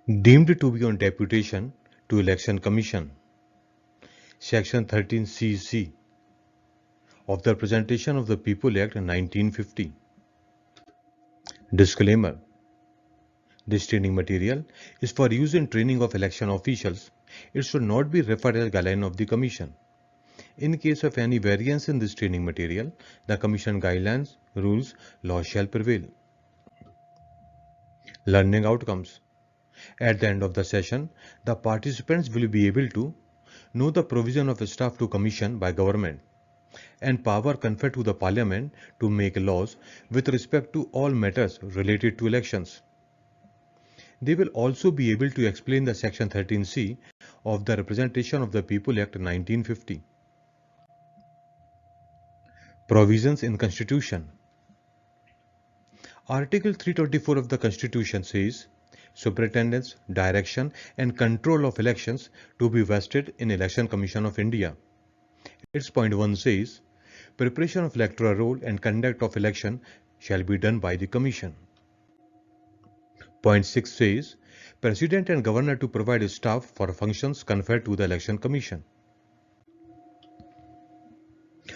Deemed to be on deputation to Election Commission. Section 13CC of the Representation of the People Act 1950. Disclaimer. This training material is for use in training of election officials. It should not be referred as guideline of the Commission. In case of any variance in this training material, the Commission guidelines, rules, laws shall prevail. Learning outcomes. At the end of the session, the participants will be able to know the provision of staff to commission by government and power conferred to the Parliament to make laws with respect to all matters related to elections. They will also be able to explain the Section 13C of the Representation of the People Act 1950. Provisions in Constitution. Article 324 of the Constitution says, Superintendence, direction and control of elections to be vested in Election Commission of India. Its point 1 says, preparation of electoral roll and conduct of election shall be done by the Commission. Point 6 says, President and Governor to provide staff for functions conferred to the Election Commission.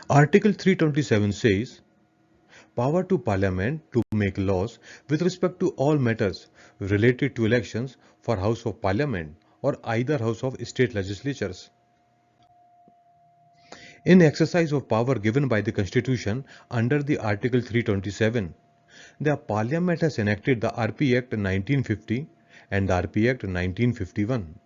Article 327 says, power to Parliament to make laws with respect to all matters related to elections for House of Parliament or either House of State Legislatures. In exercise of power given by the Constitution under the Article 327, the Parliament has enacted the RPA Act 1950 and the RPA Act 1951.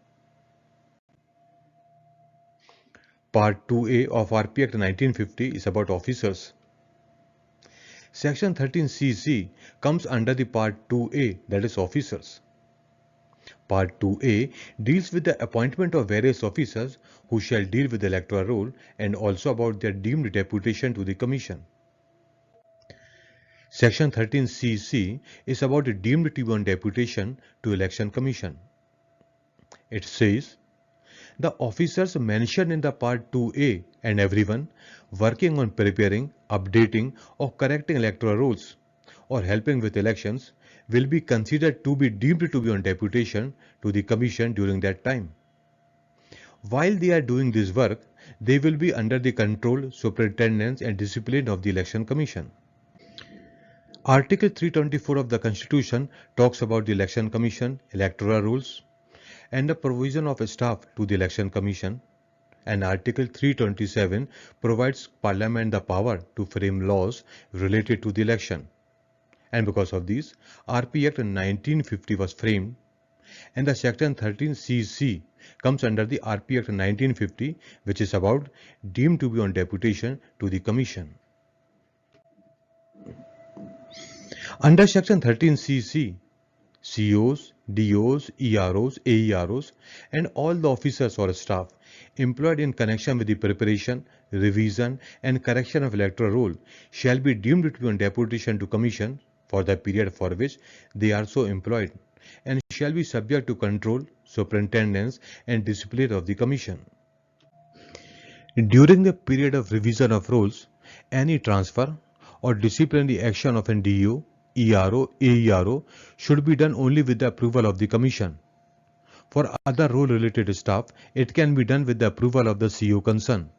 Part 2A of RPA Act 1950 is about officers. Section 13CC comes under the Part 2A, that is officers. Part 2A deals with the appointment of various officers who shall deal with the electoral roll and also about their deemed deputation to the Commission. Section 13CC is about the deemed to be on deputation to Election Commission. It says, the officers mentioned in the Part 2A and everyone working on preparing, updating or correcting electoral rolls or helping with elections will be considered to be deemed to be on deputation to the Commission during that time. While they are doing this work, they will be under the control, superintendence and discipline of the Election Commission. Article 324 of the Constitution talks about the Election Commission, electoral rules, and the provision of staff to the Election Commission, and Article 327 provides Parliament the power to frame laws related to the election. And because of these, RPA Act 1950 was framed, and the Section 13CC comes under the RPA Act 1950, which is about deemed to be on deputation to the Commission. Under Section 13CC, COs, DOs, EROs, AEROs, and all the officers or staff employed in connection with the preparation, revision, and correction of electoral roll shall be deemed to be on deputation to Commission for the period for which they are so employed, and shall be subject to control, superintendence, and discipline of the Commission. During the period of revision of rolls, any transfer or disciplinary action of an DO, ERO, AERO should be done only with the approval of the Commission. For other role-related staff, it can be done with the approval of the CO concerned.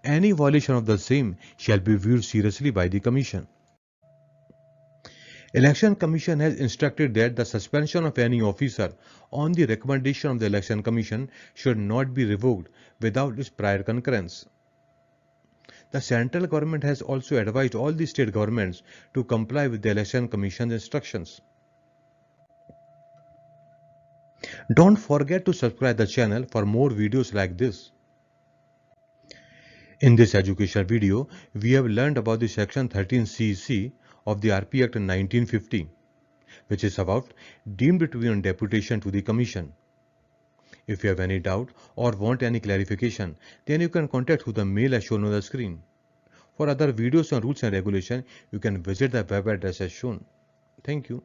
Any violation of the same shall be viewed seriously by the Commission. Election Commission has instructed that the suspension of any officer on the recommendation of the Election Commission should not be revoked without its prior concurrence. The central government has also advised all the state governments to comply with the Election Commission's instructions. Don't forget to subscribe the channel for more videos like this. In this educational video, we have learned about the Section 13CC of the RPA Act 1950, which is about deemed to be on deputation to the Commission. If you have any doubt or want any clarification, then you can contact through the mail as shown on the screen. For other videos on rules and regulation, you can visit the web address as shown. Thank you.